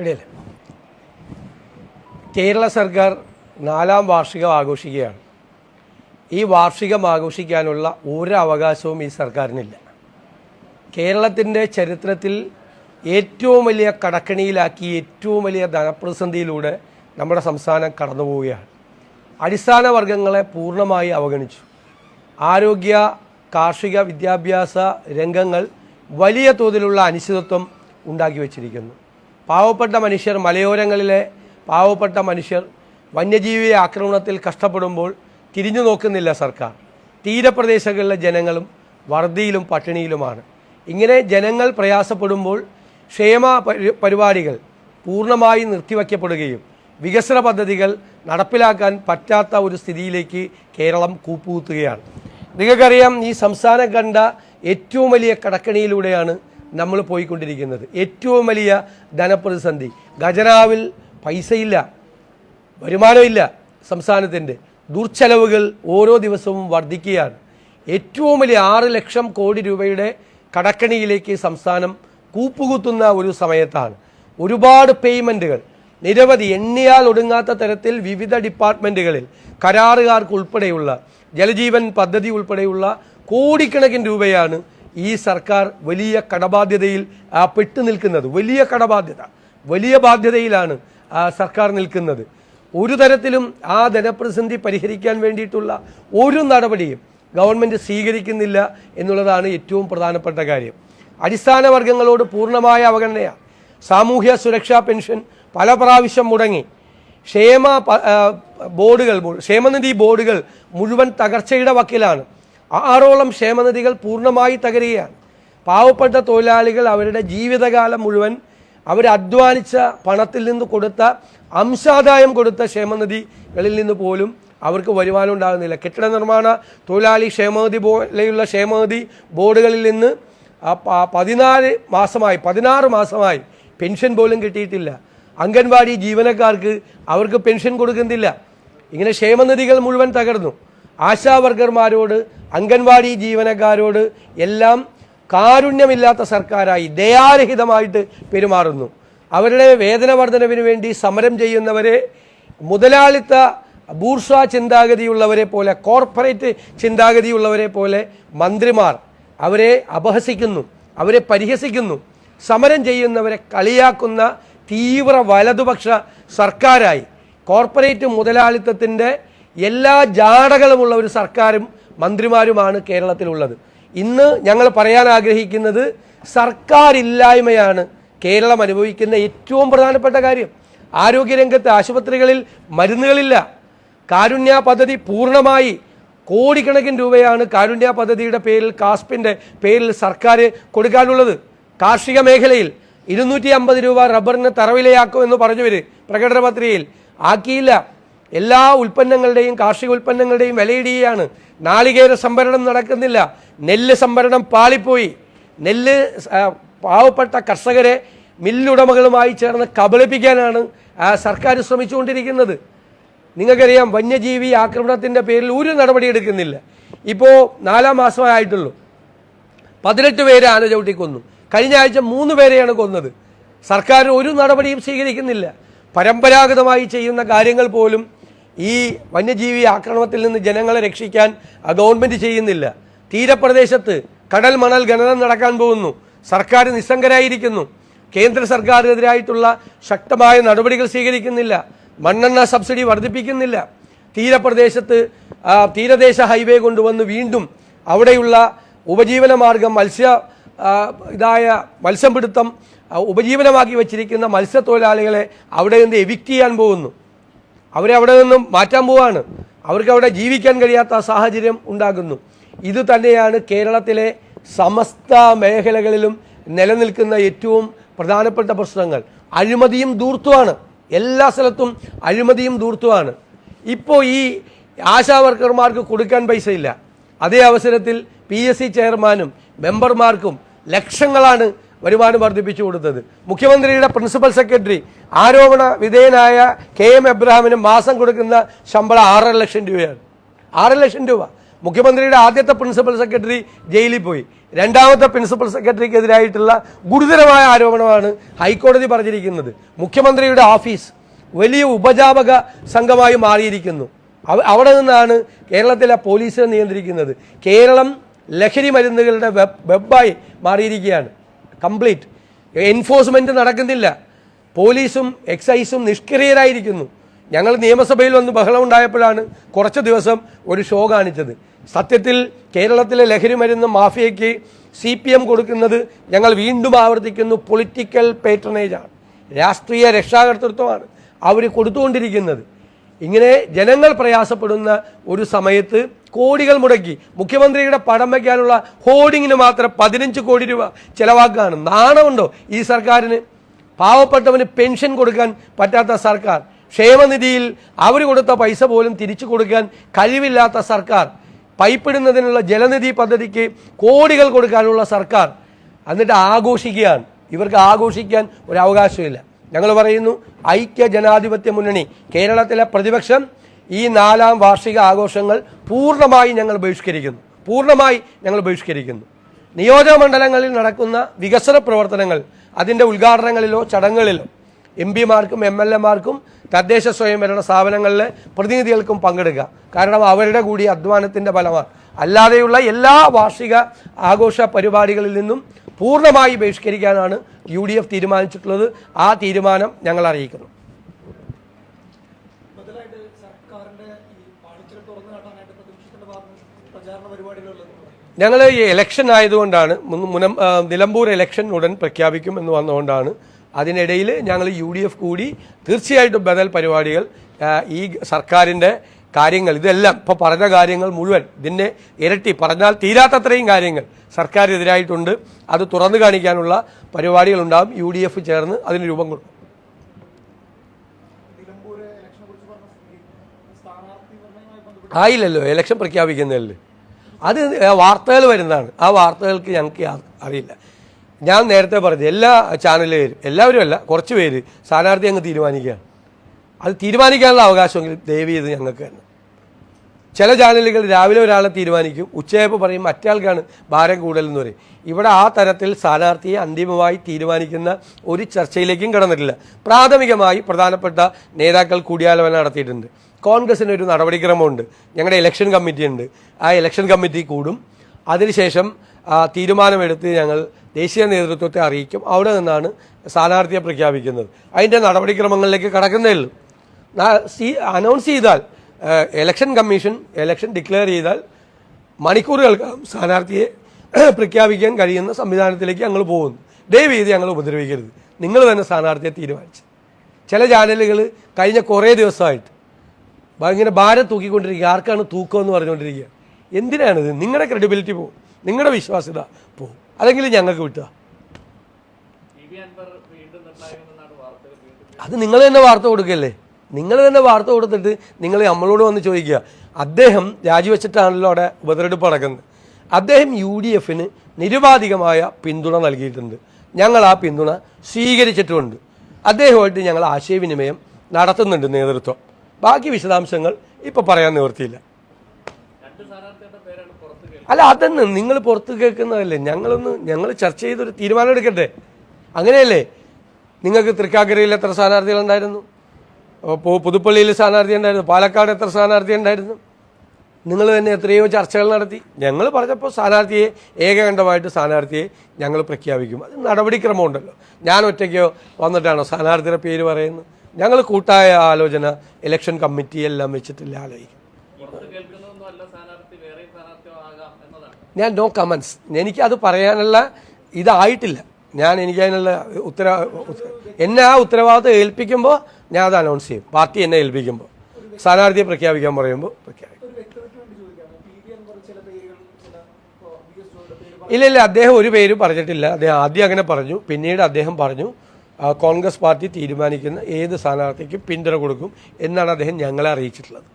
ഇടയിൽ കേരള സർക്കാർ 4ാം വാർഷികം ആഘോഷിക്കുകയാണ്. ഈ വാർഷികം ആഘോഷിക്കാനുള്ള ഒരു അവകാശവും ഈ സർക്കാരിനില്ല. കേരളത്തിൻ്റെ ചരിത്രത്തിൽ ഏറ്റവും വലിയ കടക്കണിയിലാക്കി ഏറ്റവും വലിയ ധനപ്രതിസന്ധിയിലൂടെ നമ്മുടെ സംസ്ഥാനം കടന്നു പോവുകയാണ്. അടിസ്ഥാന വർഗങ്ങളെ പൂർണ്ണമായി അവഗണിച്ചു. ആരോഗ്യ, കാർഷിക, വിദ്യാഭ്യാസ രംഗങ്ങൾ വലിയ തോതിലുള്ള അനിശ്ചിതത്വം ഉണ്ടാക്കി വച്ചിരിക്കുന്നു. പാവപ്പെട്ട മനുഷ്യർ, മലയോരങ്ങളിലെ പാവപ്പെട്ട മനുഷ്യർ വന്യജീവി ആക്രമണത്തിൽ കഷ്ടപ്പെടുമ്പോൾ തിരിഞ്ഞു നോക്കുന്നില്ല സർക്കാർ. തീരപ്രദേശങ്ങളിലെ ജനങ്ങളും വറുതിയിലും പട്ടിണിയിലുമാണ്. ഇങ്ങനെ ജനങ്ങൾ പ്രയാസപ്പെടുമ്പോൾ ക്ഷേമ പരിപാടികൾ പൂർണ്ണമായി നിർത്തിവയ്ക്കപ്പെടുകയും വികസന പദ്ധതികൾ നടപ്പിലാക്കാൻ പറ്റാത്ത ഒരു സ്ഥിതിയിലേക്ക് കേരളം കൂപ്പുകുത്തുകയാണ്. നിങ്ങൾക്കറിയാം, ഈ സംസ്ഥാനം കണ്ട ഏറ്റവും വലിയ കടക്കണിയിലൂടെയാണ് നമ്മൾ പോയിക്കൊണ്ടിരിക്കുന്നത്. ഏറ്റവും വലിയ ധനപ്രതിസന്ധി. ഖജനാവിൽ പൈസയില്ല, വരുമാനമില്ല. സംസ്ഥാനത്തിൻ്റെ ദുർച്ചെലവുകൾ ഓരോ ദിവസവും വർദ്ധിക്കുകയാണ്. ഏറ്റവും വലിയ 6 ലക്ഷം കോടി രൂപയുടെ കടക്കണിയിലേക്ക് സംസ്ഥാനം കൂപ്പുകുത്തുന്ന ഒരു സമയത്താണ്. ഒരുപാട് പേയ്മെൻറ്റുകൾ, നിരവധി എണ്ണിയാൽ ഒടുങ്ങാത്ത തരത്തിൽ വിവിധ ഡിപ്പാർട്ട്മെൻറ്റുകളിൽ കരാറുകാർക്കുൾപ്പെടെയുള്ള ജലജീവൻ പദ്ധതി ഉൾപ്പെടെയുള്ള കോടിക്കണക്കിന് രൂപയാണ് ഈ സർക്കാർ വലിയ കടബാധ്യതയിൽ പെട്ടു നിൽക്കുന്നത്. വലിയ കടബാധ്യത, വലിയ ബാധ്യതയിലാണ് സർക്കാർ നിൽക്കുന്നത്. ഒരു തരത്തിലും ആ ധനപ്രതിസന്ധി പരിഹരിക്കാൻ വേണ്ടിയിട്ടുള്ള ഒരു നടപടിയും ഗവൺമെൻറ് സ്വീകരിക്കുന്നില്ല എന്നുള്ളതാണ് ഏറ്റവും പ്രധാനപ്പെട്ട കാര്യം. അടിസ്ഥാന വർഗങ്ങളോട് പൂർണ്ണമായ അവഗണനയാണ്. സാമൂഹ്യ സുരക്ഷാ പെൻഷൻ പല പ്രാവശ്യം മുടങ്ങി. ക്ഷേമനിധി ബോർഡുകൾ മുഴുവൻ തകർച്ചയുടെ വക്കിലാണ്. 6ഓളം ക്ഷേമനിധികൾ പൂർണ്ണമായി തകരുകയാണ്. പാവപ്പെട്ട തൊഴിലാളികൾ അവരുടെ ജീവിതകാലം മുഴുവൻ അവരധ്വാനിച്ച പണത്തിൽ നിന്ന് കൊടുത്ത അംശാദായം കൊടുത്ത ക്ഷേമനിധികളിൽ നിന്ന് പോലും അവർക്ക് വരുമാനം ഉണ്ടാകുന്നില്ല. കെട്ടിട നിർമ്മാണ തൊഴിലാളി ക്ഷേമനിധി പോലെയുള്ള ക്ഷേമനിധി ബോർഡുകളിൽ നിന്ന് 16 മാസമായി പെൻഷൻ പോലും കിട്ടിയിട്ടില്ല. അംഗൻവാടി ജീവനക്കാർക്ക് അവർക്ക് പെൻഷൻ കൊടുക്കുന്നില്ല. ഇങ്ങനെ ക്ഷേമനിധികൾ മുഴുവൻ തകർന്നു. ആശാവർക്കർമാരോട്, അംഗൻവാടി ജീവനക്കാരോട് എല്ലാം കാരുണ്യമില്ലാത്ത സർക്കാരായി ദയാരഹിതമായിട്ട് പെരുമാറുന്നു. അവരുടെ വേതന വർധനവിന് വേണ്ടി സമരം ചെയ്യുന്നവരെ മുതലാളിത്ത ബൂർഷ്വാ ചിന്താഗതിയുള്ളവരെ പോലെ, കോർപ്പറേറ്റ് ചിന്താഗതിയുള്ളവരെ പോലെ മന്ത്രിമാർ അവരെ അപഹസിക്കുന്നു, അവരെ പരിഹസിക്കുന്നു. സമരം ചെയ്യുന്നവരെ കളിയാക്കുന്ന തീവ്ര വലതുപക്ഷ സർക്കാരായി, കോർപ്പറേറ്റ് മുതലാളിത്തത്തിൻ്റെ എല്ലാ ജാടകളുമുള്ള ഒരു സർക്കാരും മന്ത്രിമാരുമാണ് കേരളത്തിലുള്ളത്. ഇന്ന് ഞങ്ങൾ പറയാൻ ആഗ്രഹിക്കുന്നത് സർക്കാരില്ലായ്മയാണ് കേരളം അനുഭവിക്കുന്ന ഏറ്റവും പ്രധാനപ്പെട്ട കാര്യം. ആരോഗ്യരംഗത്ത് ആശുപത്രികളിൽ മരുന്നുകളില്ല. കാരുണ്യ പദ്ധതി പൂർണ്ണമായി കോടിക്കണക്കിന് രൂപയാണ് കാരുണ്യ പദ്ധതിയുടെ പേരിൽ, കാസ്പിൻ്റെ പേരിൽ സർക്കാർ കൊടുക്കാനുള്ളത്. കാർഷിക മേഖലയിൽ 250 രൂപ റബ്ബറിന് തറവിലയാക്കുമെന്ന് പറഞ്ഞവർ പ്രകടന പത്രികയിൽ ആക്കിയില്ല. എല്ലാ ഉൽപ്പന്നങ്ങളുടെയും, കാർഷിക ഉൽപ്പന്നങ്ങളുടെയും വിലയിടുകയാണ്. നാളികേര സംഭരണം നടക്കുന്നില്ല. നെല്ല് സംഭരണം പാളിപ്പോയി. നെല്ല് പാവപ്പെട്ട കർഷകരെ മില്ലുടമകളുമായി ചേർന്ന് കബളിപ്പിക്കാനാണ് സർക്കാർ ശ്രമിച്ചുകൊണ്ടിരിക്കുന്നത്. നിങ്ങൾക്കറിയാം, വന്യജീവി ആക്രമണത്തിൻ്റെ പേരിൽ ഒരു നടപടി എടുക്കുന്നില്ല. ഇപ്പോൾ 4ാം മാസമായിട്ടുള്ളൂ. 18 പേരെ ആന ചവിട്ടി കൊന്നു. കഴിഞ്ഞ ആഴ്ച 3 പേരെയാണ് കൊന്നത്. സർക്കാർ ഒരു നടപടിയും സ്വീകരിക്കുന്നില്ല. പരമ്പരാഗതമായി ചെയ്യുന്ന കാര്യങ്ങൾ പോലും ഈ വന്യജീവി ആക്രമണത്തിൽ നിന്ന് ജനങ്ങളെ രക്ഷിക്കാൻ ഗവൺമെൻറ് ചെയ്യുന്നില്ല. തീരപ്രദേശത്ത് കടൽ മണൽ ഖനനം നടക്കാൻ പോകുന്നു. സർക്കാർ നിസ്സംഗരായിരിക്കുന്നു. കേന്ദ്ര സർക്കാരിനെതിരായിട്ടുള്ള ശക്തമായ നടപടികൾ സ്വീകരിക്കുന്നില്ല. മണ്ണെണ്ണ സബ്സിഡി വർദ്ധിപ്പിക്കുന്നില്ല. തീരപ്രദേശത്ത് തീരദേശ ഹൈവേ കൊണ്ടുവന്ന് വീണ്ടും അവിടെയുള്ള ഉപജീവന മാർഗം മത്സ്യപിടുത്തം ഉപജീവനമാക്കി വച്ചിരിക്കുന്ന മത്സ്യത്തൊഴിലാളികളെ അവിടെ നിന്ന് എവിക്റ്റ് ചെയ്യാൻ പോകുന്നു. അവരെ അവിടെ നിന്നും മാറ്റാൻ പോവാണ്. അവർക്ക് അവിടെ ജീവിക്കാൻ കഴിയാത്ത സാഹചര്യം ഉണ്ടാകുന്നു. ഇത് തന്നെയാണ് കേരളത്തിലെ സമസ്ത മേഖലകളിലും നിലനിൽക്കുന്ന ഏറ്റവും പ്രധാനപ്പെട്ട പ്രശ്നങ്ങൾ. അഴിമതിയും ധൂർത്തുമാണ്. എല്ലാ സ്ഥലത്തും അഴിമതിയും ധൂർത്തുമാണ്. ഇപ്പോൾ ഈ ആശാവർക്കർമാർക്ക് കൊടുക്കാൻ പൈസയില്ല. അതേ അവസരത്തിൽ PSC ചെയർമാനും മെമ്പർമാർക്കും ലക്ഷങ്ങളാണ് വരുമാനം വർദ്ധിപ്പിച്ചു കൊടുത്തത്. മുഖ്യമന്ത്രിയുടെ പ്രിൻസിപ്പൽ സെക്രട്ടറി ആരോപണ വിധേയനായ KM എബ്രഹാമിന് മാസം കൊടുക്കുന്ന ശമ്പളം 6.5 ലക്ഷം രൂപയാണ്. 6 ലക്ഷം രൂപ മുഖ്യമന്ത്രിയുടെ ആദ്യത്തെ പ്രിൻസിപ്പൽ സെക്രട്ടറി ജയിലിൽ പോയി. രണ്ടാമത്തെ പ്രിൻസിപ്പൽ സെക്രട്ടറിക്കെതിരായിട്ടുള്ള ഗുരുതരമായ ആരോപണമാണ് ഹൈക്കോടതി പറഞ്ഞിരിക്കുന്നത്. മുഖ്യമന്ത്രിയുടെ ഓഫീസ് വലിയ ഉപജാപക സംഘമായി മാറിയിരിക്കുന്നു. അവിടെ നിന്നാണ് കേരളത്തിലെ പോലീസിനെ നിയന്ത്രിക്കുന്നത്. കേരളം ലഹരി മരുന്നുകളുടെ വെബായി മാറിയിരിക്കുകയാണ്. കംപ്ലീറ്റ് എൻഫോഴ്സ്മെൻറ്റ് നടക്കുന്നില്ല. പോലീസും എക്സൈസും നിഷ്ക്രിയരായിരിക്കുന്നു. ഞങ്ങൾ നിയമസഭയിൽ വന്ന് ബഹളം ഉണ്ടായപ്പോഴാണ് കുറച്ച് ദിവസം ഒരു ഷോ കാണിച്ചത്. സത്യത്തിൽ കേരളത്തിലെ ലഹരി മരുന്ന് മാഫിയയ്ക്ക് CPM കൊടുക്കുന്നത്, ഞങ്ങൾ വീണ്ടും ആവർത്തിക്കുന്നു, പൊളിറ്റിക്കൽ പേട്രണേജാണ്, രാഷ്ട്രീയ രക്ഷാകർതൃത്വമാണ് അവർ കൊടുത്തുകൊണ്ടിരിക്കുന്നത്. ഇങ്ങനെ ജനങ്ങൾ പ്രയാസപ്പെടുന്ന ഒരു സമയത്ത് കോടികൾ മുടക്കി മുഖ്യമന്ത്രിയുടെ പടം വയ്ക്കാനുള്ള ഹോർഡിങ്ങിന് മാത്രം 15 കോടി രൂപ ചെലവാക്കുകയാണ്. നാണമുണ്ടോ ഈ സർക്കാരിന്? പാവപ്പെട്ടവന് പെൻഷൻ കൊടുക്കാൻ പറ്റാത്ത സർക്കാർ, ക്ഷേമനിധിയിൽ അവർ കൊടുത്ത പൈസ പോലും തിരിച്ചു കൊടുക്കാൻ കഴിവില്ലാത്ത സർക്കാർ, പൈപ്പിടുന്നതിനുള്ള ജലനിധി പദ്ധതിക്ക് കോടികൾ കൊടുക്കാനുള്ള സർക്കാർ, എന്നിട്ട് ആഘോഷിക്കുകയാണ്. ഇവർക്ക് ആഘോഷിക്കാൻ ഒരു അവകാശമില്ല. ഞങ്ങൾ പറയുന്നു, ഐക്യ ജനാധിപത്യ മുന്നണി കേരളത്തിലെ പ്രതിപക്ഷം ഈ 4ാം വാർഷിക ആഘോഷങ്ങൾ പൂർണ്ണമായി ഞങ്ങൾ ബഹിഷ്കരിക്കുന്നു. നിയോജക മണ്ഡലങ്ങളിൽ നടക്കുന്ന വികസന പ്രവർത്തനങ്ങൾ, അതിൻ്റെ ഉദ്ഘാടനങ്ങളിലോ ചടങ്ങുകളിലോ MP-മാർക്കും MLA-മാർക്കും തദ്ദേശ സ്വയംഭരണ സ്ഥാപനങ്ങളിലെ പ്രതിനിധികൾക്കും പങ്കെടുക്കുക. കാരണം അവരുടെ കൂടി അധ്വാനത്തിൻ്റെ ഫലമാണ്. അല്ലാതെയുള്ള എല്ലാ വാർഷിക ആഘോഷ പരിപാടികളിൽ നിന്നും പൂർണ്ണമായി ബഹിഷ്കരിക്കാനാണ് UDF തീരുമാനിച്ചിട്ടുള്ളത്. ആ തീരുമാനം ഞങ്ങൾ അറിയിക്കുന്നു. ഞങ്ങൾ ഈ ഇലക്ഷൻ ആയതുകൊണ്ടാണ്, നിലമ്പൂർ ഇലക്ഷൻ ഉടൻ പ്രഖ്യാപിക്കും എന്ന് വന്നുകൊണ്ടാണ്. അതിനിടയിൽ ഞങ്ങൾ UDF കൂടി തീർച്ചയായിട്ടും ബദൽ പരിപാടികൾ, ഈ സർക്കാരിൻ്റെ കാര്യങ്ങൾ, ഇതെല്ലാം ഇപ്പോൾ പറഞ്ഞ കാര്യങ്ങൾ മുഴുവൻ, ഇതിൻ്റെ ഇരട്ടി പറഞ്ഞാൽ തീരാത്തത്രയും കാര്യങ്ങൾ സർക്കാരിനെതിരായിട്ടുണ്ട്. അത് തുറന്നു കാണിക്കാനുള്ള പരിപാടികളുണ്ടാകും. UDF ചേർന്ന് അതിന് രൂപം കൊടുക്കും. ആയില്ലല്ലോ, ഇലക്ഷൻ പ്രഖ്യാപിക്കുന്നതല്ലേ. അത് വാർത്തകൾ വരുന്നതാണ്. ആ വാർത്തകൾക്ക് ഞങ്ങൾക്ക് അറിയില്ല. ഞാൻ നേരത്തെ പറഞ്ഞു, എല്ലാ ചാനലുകാരും, എല്ലാവരും അല്ല, കുറച്ച് പേര് സ്ഥാനാർത്ഥി അങ്ങ് തീരുമാനിക്കുകയാണ്. അത് തീരുമാനിക്കാനുള്ള അവകാശമെങ്കിൽ ദയവ് ചെയ്ത് ഞങ്ങൾക്ക് തന്നെ. ചില ചാനലുകൾ രാവിലെ ഒരാളെ തീരുമാനിക്കും, ഉച്ചയായപ്പോൾ പറയും മറ്റേയാൾക്കാണ് ഭാരം കൂടുതലെന്ന് പറയും. ഇവിടെ ആ തരത്തിൽ സ്ഥാനാർത്ഥിയെ അന്തിമമായി തീരുമാനിക്കുന്ന ഒരു ചർച്ചയിലേക്കും കടന്നിട്ടില്ല. പ്രാഥമികമായി പ്രധാനപ്പെട്ട നേതാക്കൾ കൂടിയാലോചന നടത്തിയിട്ടുണ്ട്. കോൺഗ്രസിനൊരു നടപടിക്രമമുണ്ട്, ഞങ്ങളുടെ ഇലക്ഷൻ കമ്മിറ്റി ഉണ്ട്. ആ ഇലക്ഷൻ കമ്മിറ്റി കൂടും. അതിനുശേഷം തീരുമാനമെടുത്ത് ഞങ്ങൾ ദേശീയ നേതൃത്വത്തെ അറിയിക്കും. അവിടെ നിന്നാണ് സ്ഥാനാർത്ഥിയെ പ്രഖ്യാപിക്കുന്നത്. അതിൻ്റെ നടപടിക്രമങ്ങളിലേക്ക് കടക്കുന്നേ ഉള്ളൂ. അനൗൺസ് ചെയ്താൽ, ഇലക്ഷൻ കമ്മീഷൻ ഇലക്ഷൻ ഡിക്ലെയർ ചെയ്താൽ മണിക്കൂറുകൾക്കകം സ്ഥാനാർത്ഥിയെ പ്രഖ്യാപിക്കാൻ കഴിയുന്ന സംവിധാനത്തിലേക്ക് ഞങ്ങൾ പോകുന്നു. ദയവ് ചെയ്ത് ഞങ്ങൾ ഉപദ്രവിക്കരുത്. നിങ്ങൾ തന്നെ സ്ഥാനാർത്ഥിയെ തീരുമാനിച്ചു. ചില ചാനലുകൾ കഴിഞ്ഞ കുറേ ദിവസമായിട്ട് ഇങ്ങനെ ഭാരം തൂക്കിക്കൊണ്ടിരിക്കുക, ആർക്കാണ് തൂക്കമെന്ന് പറഞ്ഞുകൊണ്ടിരിക്കുക. എന്തിനാണിത്? നിങ്ങളുടെ ക്രെഡിബിലിറ്റി പോകും, നിങ്ങളുടെ വിശ്വാസ്യത പോകും. അല്ലെങ്കിൽ ഞങ്ങൾക്ക് വിട്ടുക. അത് നിങ്ങൾ തന്നെ വാർത്ത കൊടുക്കല്ലേ. നിങ്ങൾ തന്നെ വാർത്ത കൊടുത്തിട്ട് നിങ്ങൾ നമ്മളോട് വന്ന് ചോദിക്കുക. അദ്ദേഹം രാജിവെച്ചിട്ടാണല്ലോ അവിടെ ഉപതെരഞ്ഞെടുപ്പ് നടക്കുന്നത്. അദ്ദേഹം UDFന് നിരുപാധികമായ പിന്തുണ നൽകിയിട്ടുണ്ട്. ഞങ്ങൾ ആ പിന്തുണ സ്വീകരിച്ചിട്ടുമുണ്ട്. അദ്ദേഹമായിട്ട് ഞങ്ങൾ ആശയവിനിമയം നടത്തുന്നുണ്ട് നേതൃത്വം. ബാക്കി വിശദാംശങ്ങൾ ഇപ്പോൾ പറയാൻ നിവൃത്തിയില്ല. അല്ല, അതൊന്ന് നിങ്ങൾ പുറത്ത് കേൾക്കുന്നതല്ലേ. ഞങ്ങൾ ചർച്ച ചെയ്തൊരു തീരുമാനം എടുക്കട്ടെ. അങ്ങനെയല്ലേ? നിങ്ങൾക്ക് തൃക്കാക്കരയിൽ എത്ര സ്ഥാനാർത്ഥികളുണ്ടായിരുന്നു? പുതുപ്പള്ളിയിൽ സ്ഥാനാർത്ഥി ഉണ്ടായിരുന്നു? പാലക്കാട് എത്ര സ്ഥാനാർത്ഥി ഉണ്ടായിരുന്നു? നിങ്ങൾ തന്നെ എത്രയോ ചർച്ചകൾ നടത്തി. ഞങ്ങൾ പറഞ്ഞപ്പോൾ സ്ഥാനാർത്ഥിയെ ഏകകണ്ഠമായിട്ട് സ്ഥാനാർത്ഥിയെ ഞങ്ങൾ പ്രഖ്യാപിക്കും. അത് നടപടിക്രമമുണ്ടല്ലോ. ഞാൻ ഒറ്റയ്ക്കോ വന്നിട്ടാണോ സ്ഥാനാർത്ഥിയുടെ പേര് പറയുന്നത്? ഞങ്ങൾ കൂട്ടായ ആലോചന ഇലക്ഷൻ കമ്മിറ്റി എല്ലാം വെച്ചിട്ടില്ല ആലോചിക്കും. ഞാൻ നോ കമൻസ്. എനിക്കത് പറയാനുള്ള ഇതായിട്ടില്ല. എനിക്ക് അതിനുള്ള എന്നെ ആ ഉത്തരവാദിത്വം ഏൽപ്പിക്കുമ്പോൾ ഞാൻ അത് അനൗൺസ് ചെയ്യും. പാർട്ടി എന്നെ ഏൽപ്പിക്കുമ്പോൾ, സ്ഥാനാർത്ഥിയെ പ്രഖ്യാപിക്കാൻ പറയുമ്പോൾ പ്രഖ്യാപിക്കും. ഇല്ല, അദ്ദേഹം ഒരു പേരും പറഞ്ഞിട്ടില്ല. അദ്ദേഹം ആദ്യം അങ്ങനെ പറഞ്ഞു, പിന്നീട് അദ്ദേഹം പറഞ്ഞു കോൺഗ്രസ് പാർട്ടി തീരുമാനിക്കുന്ന ഏത് സ്ഥാനാർത്ഥിക്കും പിന്തുണ കൊടുക്കും എന്നാണ് അദ്ദേഹം ഞങ്ങളെ അറിയിച്ചിട്ടുള്ളത്.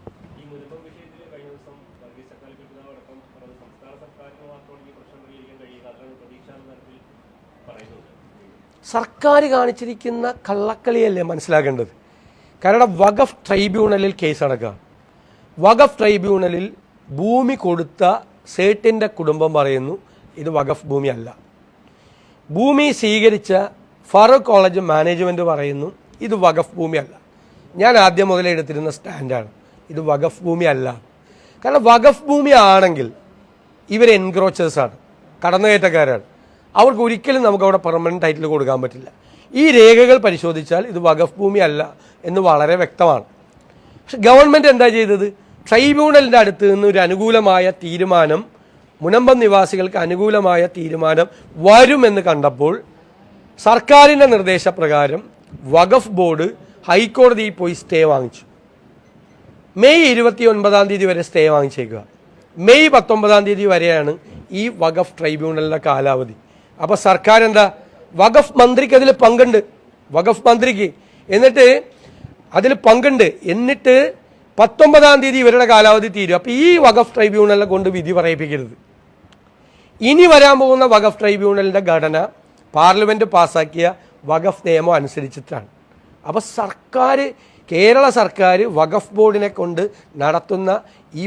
സർക്കാർ കാണിച്ചിരിക്കുന്ന കള്ളക്കളിയല്ലേ മനസ്സിലാക്കേണ്ടത്. കാരണം വഖഫ് ട്രൈബ്യൂണലിൽ കേസ് നടക്കുക. വഖഫ് ട്രൈബ്യൂണലിൽ ഭൂമി കൊടുത്ത സേട്ടിൻ്റെ കുടുംബം പറയുന്നു ഇത് വഖഫ് ഭൂമിയല്ല. ഭൂമി സ്വീകരിച്ച ഫറൂഖ് കോളേജ് മാനേജ്മെൻറ്റ് പറയുന്നു ഇത് വഖഫ് ഭൂമിയല്ല. ഞാൻ ആദ്യം മുതലേ എടുത്തിരുന്ന സ്റ്റാൻഡാണ് ഇത് വഖഫ് ഭൂമിയല്ല. കാരണം വഖഫ് ഭൂമി ആണെങ്കിൽ ഇവർ എൻക്രോച്ചേഴ്സാണ്, കടന്നുകയറ്റക്കാരാണ്. അവർക്ക് ഒരിക്കലും നമുക്ക് അവിടെ പെർമനൻറ്റ് ടൈറ്റിൽ കൊടുക്കാൻ പറ്റില്ല. ഈ രേഖകൾ പരിശോധിച്ചാൽ ഇത് വഖഫ് ഭൂമി അല്ല എന്ന് വളരെ വ്യക്തമാണ്. പക്ഷെ ഗവൺമെൻറ് എന്താ ചെയ്തത്? ട്രൈബ്യൂണലിൻ്റെ അടുത്ത് നിന്ന് ഒരു അനുകൂലമായ തീരുമാനം, മുനമ്പം നിവാസികൾക്ക് അനുകൂലമായ തീരുമാനം വരുമെന്ന് കണ്ടപ്പോൾ സർക്കാരിൻ്റെ നിർദ്ദേശപ്രകാരം വഖഫ് ബോർഡ് ഹൈക്കോടതിയിൽ പോയി സ്റ്റേ വാങ്ങിച്ചു. മെയ് 29 വരെ സ്റ്റേ വാങ്ങിച്ചേക്കുക. മെയ് 19 വരെയാണ് ഈ വഖഫ് ട്രൈബ്യൂണലിൻ്റെ കാലാവധി. അപ്പോൾ സർക്കാർ എന്താ, വഖഫ് മന്ത്രിക്ക് അതിൽ പങ്കുണ്ട്, വഖഫ് മന്ത്രിക്ക് എന്നിട്ട് അതിൽ പങ്കുണ്ട്. എന്നിട്ട് 19 ഇവരുടെ കാലാവധി തീരും. അപ്പോൾ ഈ വഖഫ് ട്രൈബ്യൂണലിനെ കൊണ്ട് വിധി പറയിപ്പിക്കരുത്. ഇനി വരാൻ പോകുന്ന വഖഫ് ട്രൈബ്യൂണലിൻ്റെ ഘടന പാർലമെൻറ്റ് പാസ്സാക്കിയ വഖഫ് നിയമം അനുസരിച്ചിട്ടാണ്. അപ്പോൾ കേരള സർക്കാർ വഖഫ് ബോർഡിനെ കൊണ്ട് നടത്തുന്ന ഈ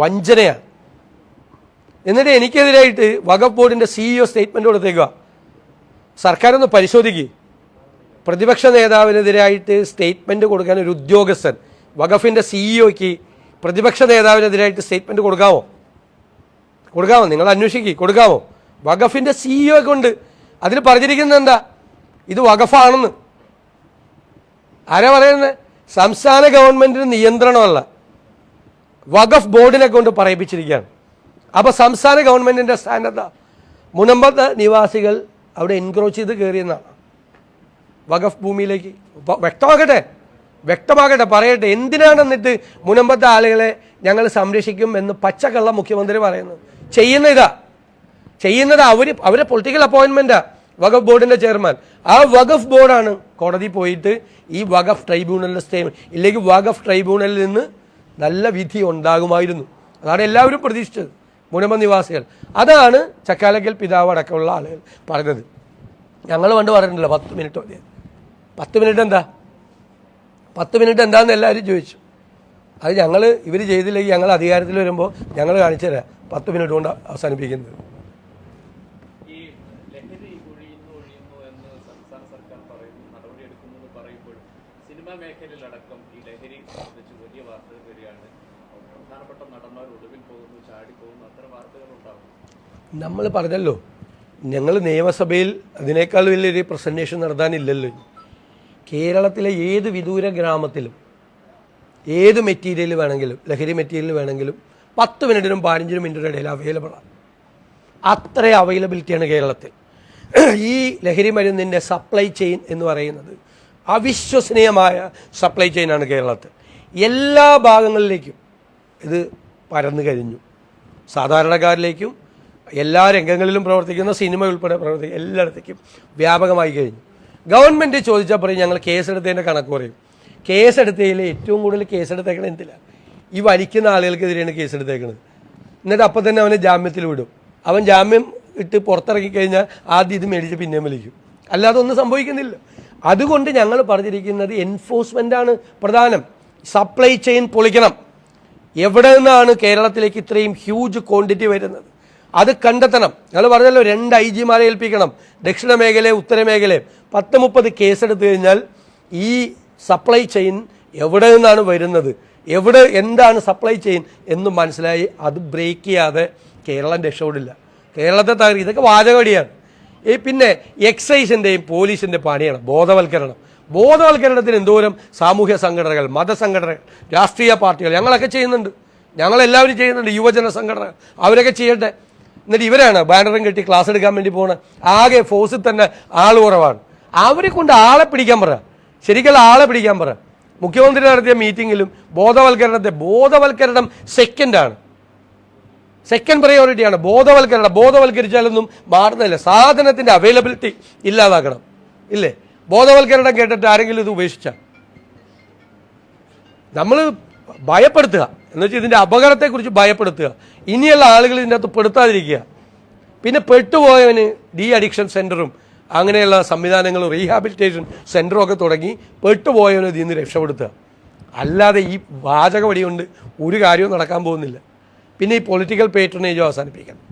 വഞ്ചനയാണ്. എന്നിട്ട് എനിക്കെതിരായിട്ട് വഖഫ് ബോർഡിൻ്റെ CEO സ്റ്റേറ്റ്മെൻറ്റ് കൊടുത്തേക്കുക. സർക്കാരൊന്ന് പരിശോധിക്കുക. പ്രതിപക്ഷ നേതാവിനെതിരായിട്ട് സ്റ്റേറ്റ്മെൻറ്റ് കൊടുക്കാൻ ഒരു ഉദ്യോഗസ്ഥൻ, വഖഫിൻ്റെ CEOയ്ക്ക് പ്രതിപക്ഷ നേതാവിനെതിരായിട്ട് സ്റ്റേറ്റ്മെൻറ്റ് കൊടുക്കാമോ? നിങ്ങൾ അന്വേഷിക്കുക, കൊടുക്കാമോ? വഖഫിൻ്റെ CEO കൊണ്ട് അതിൽ പറഞ്ഞിരിക്കുന്നത് എന്താ? ഇത് വഖഫാണെന്ന്. ആരാ പറയുന്നത്? സംസ്ഥാന ഗവൺമെൻറ്റിന് നിയന്ത്രണമല്ല, വഖഫ് ബോർഡിനെ കൊണ്ട് പറയിപ്പിച്ചിരിക്കുകയാണ്. അപ്പോൾ സംസ്ഥാന ഗവൺമെൻറ്റിൻ്റെ സ്റ്റാൻഡ് എന്താ? മുനമ്പത്തെ നിവാസികൾ അവിടെ എൻക്രോച്ച് ചെയ്ത് കയറിയെന്നാണ് വഖഫ് ഭൂമിയിലേക്ക്. വ്യക്തമാകട്ടെ, പറയട്ടെ. എന്തിനാണ് എന്നിട്ട് മുനമ്പത്തെ ആളുകളെ ഞങ്ങൾ സംരക്ഷിക്കും എന്ന് പച്ചക്കള്ള മുഖ്യമന്ത്രി പറയുന്നത്? ചെയ്യുന്നത് അവരെ പൊളിറ്റിക്കൽ അപ്പോയിൻമെൻറ്റാ വഖഫ് ബോർഡിൻ്റെ ചെയർമാൻ. ആ വഖഫ് ബോർഡാണ് കോടതി പോയിട്ട് ഈ വഖഫ് ട്രൈബ്യൂണലിൻ്റെ സ്റ്റേ, ഇല്ലെങ്കിൽ വഖഫ് ട്രൈബ്യൂണലിൽ നിന്ന് നല്ല വിധി ഉണ്ടാകുമായിരുന്നു. അതാണ് എല്ലാവരും പ്രതീക്ഷിച്ചത്, മുനമ്പം നിവാസികൾ. അതാണ് ചക്കാലക്കൽ പിതാവ് അടക്കമുള്ള ആളുകൾ പറഞ്ഞത്. ഞങ്ങൾ പണ്ട് പറഞ്ഞിട്ടില്ല 10 മിനിറ്റ് മതി. 10 മിനിറ്റ് എന്താ? 10 മിനിറ്റ് എന്താണെന്ന് എല്ലാവരും ചോദിച്ചു. അത് ഇവർ ചെയ്തില്ലെങ്കിൽ ഞങ്ങൾ അധികാരത്തിൽ വരുമ്പോൾ ഞങ്ങൾ കാണിച്ചു തരാം 10 മിനിറ്റ് കൊണ്ട് അവസാനിപ്പിക്കുന്നത്. മേഖലയിലടക്കം ഈ ലഹരി സംബന്ധിച്ച് വലിയ വാർത്തകൾ വരികയാണ്. പ്രധാനപ്പെട്ട നടന്മാർ ഒടുവിൽ പോകുന്നു, ചാടിപ്പോകുന്നു, അത്തരം വാർത്തകൾ ഉണ്ടാകും. നമ്മൾ പറഞ്ഞല്ലോ, ഞങ്ങൾ നിയമസഭയിൽ അതിനേക്കാൾ വലിയൊരു പ്രസന്റേഷൻ നടത്താനില്ലല്ലോ. കേരളത്തിലെ ഏത് വിദൂര ഗ്രാമത്തിലും ഏത് മെറ്റീരിയൽ വേണമെങ്കിലും, ലഹരി മെറ്റീരിയൽ വേണമെങ്കിലും 10 മിനിറ്റിനും 15 മിനിറ്റിനും ഇടയിൽ അവൈലബിളാണ്. അത്ര അവൈലബിലിറ്റിയാണ് കേരളത്തിൽ. ഈ ലഹരി മരുന്നിൻ്റെ സപ്ലൈ ചെയിൻ എന്ന് പറയുന്നത് അവിശ്വസനീയമായ സപ്ലൈ ചെയിനാണ് കേരളത്തിൽ. എല്ലാ ഭാഗങ്ങളിലേക്കും ഇത് പരന്നു കഴിഞ്ഞു. സാധാരണക്കാരിലേക്കും എല്ലാ രംഗങ്ങളിലും പ്രവർത്തിക്കുന്ന സിനിമ ഉൾപ്പെടെ പ്രവർത്തിക്കുന്ന എല്ലായിടത്തേക്കും വ്യാപകമായി കഴിഞ്ഞു. ഗവൺമെൻറ് ചോദിച്ചാൽ പറയും ഞങ്ങൾ കേസെടുത്തതിൻ്റെ കണക്ക് പറയും. കേസെടുത്തതിൽ ഏറ്റവും കൂടുതൽ കേസെടുത്തേക്കണത് എന്തില്ല? ഈ വലിക്കുന്ന ആളുകൾക്കെതിരെയാണ് കേസെടുത്തേക്കുന്നത്. എന്നിട്ട് അപ്പം തന്നെ അവനെ ജാമ്യത്തിൽ വിടും. അവൻ ജാമ്യം ഇട്ട് പുറത്തിറങ്ങിക്കഴിഞ്ഞാൽ ആദ്യം ഇത് മേടിച്ച് പിന്നെയും വലിക്കും. അല്ലാതെ ഒന്നും സംഭവിക്കുന്നില്ല. അതുകൊണ്ട് ഞങ്ങൾ പറഞ്ഞിരിക്കുന്നത് എൻഫോഴ്സ്മെൻ്റാണ് പ്രധാനം. സപ്ലൈ ചെയിൻ പൊളിക്കണം. എവിടെ നിന്നാണ് കേരളത്തിലേക്ക് ഇത്രയും ഹ്യൂജ് ക്വാണ്ടിറ്റി വരുന്നത് അത് കണ്ടെത്തണം. ഞങ്ങൾ പറഞ്ഞല്ലോ 2 IG ഏൽപ്പിക്കണം, ദക്ഷിണ മേഖലയും ഉത്തര മേഖലയും. 10-30 കേസെടുത്തു കഴിഞ്ഞാൽ ഈ സപ്ലൈ ചെയിൻ എവിടെ നിന്നാണ് വരുന്നത്, എന്താണ് സപ്ലൈ ചെയിൻ എന്ന് മനസ്സിലായി അത് ബ്രേക്ക് ചെയ്യാതെ കേരളം രക്ഷപ്പെടില്ല. കേരളത്തെ ഇതൊക്കെ വാചകടിയാണ്. പിന്നെ എക്സൈസിൻ്റെയും പോലീസിൻ്റെ പണിയാണ് ബോധവൽക്കരണത്തിന് എന്തോരം സാമൂഹ്യ സംഘടനകൾ, മതസംഘടനകൾ, രാഷ്ട്രീയ പാർട്ടികൾ ഞങ്ങളൊക്കെ ചെയ്യുന്നുണ്ട്. ഞങ്ങളെല്ലാവരും ചെയ്യുന്നുണ്ട്. യുവജന സംഘടനകൾ അവരൊക്കെ ചെയ്യട്ടെ. എന്നിട്ട് ഇവരാണ് ബാനറും കെട്ടി ക്ലാസ് എടുക്കാൻ വേണ്ടി പോകുന്നത്. ആകെ ഫോഴ്സിൽ തന്നെ ആൾ കുറവാണ്. അവരെ കൊണ്ട് ആളെ പിടിക്കാൻ പറ, ശരിക്കുള്ള ആളെ പിടിക്കാൻ പറ. മുഖ്യമന്ത്രി നടത്തിയ മീറ്റിങ്ങിലും ബോധവൽക്കരണം സെക്കൻഡ് പ്രയോറിറ്റിയാണ്. ബോധവൽക്കരിച്ചാലൊന്നും മാറുന്നില്ല. സാധനത്തിൻ്റെ അവൈലബിലിറ്റി ഇല്ലാതാക്കണം. ഇല്ലേ? ബോധവൽക്കരണം കേട്ടിട്ട് ആരെങ്കിലും ഇത് ഉപേക്ഷിച്ച നമ്മൾ ഭയപ്പെടുത്തുക എന്ന് വെച്ചാൽ ഇതിൻ്റെ അപകടത്തെക്കുറിച്ച് ഭയപ്പെടുത്തുക. ഇനിയുള്ള ആളുകൾ ഇതിൻ്റെ അകത്ത് പെടുത്താതിരിക്കുക. പിന്നെ പെട്ടുപോയവന് അഡിക്ഷൻ സെൻ്ററും അങ്ങനെയുള്ള സംവിധാനങ്ങളും റീഹാബിലിറ്റേഷൻ സെൻ്ററും ഒക്കെ തുടങ്ങി പെട്ടുപോയവന് ഇതിൽ നിന്ന് രക്ഷപ്പെടുത്തുക. അല്ലാതെ ഈ വാചക വടി കൊണ്ട് ഒരു കാര്യവും നടക്കാൻ പോകുന്നില്ല. പിന്നെ ഈ പൊളിറ്റിക്കൽ പേട്രണേജും അവസാനിപ്പിക്കണം.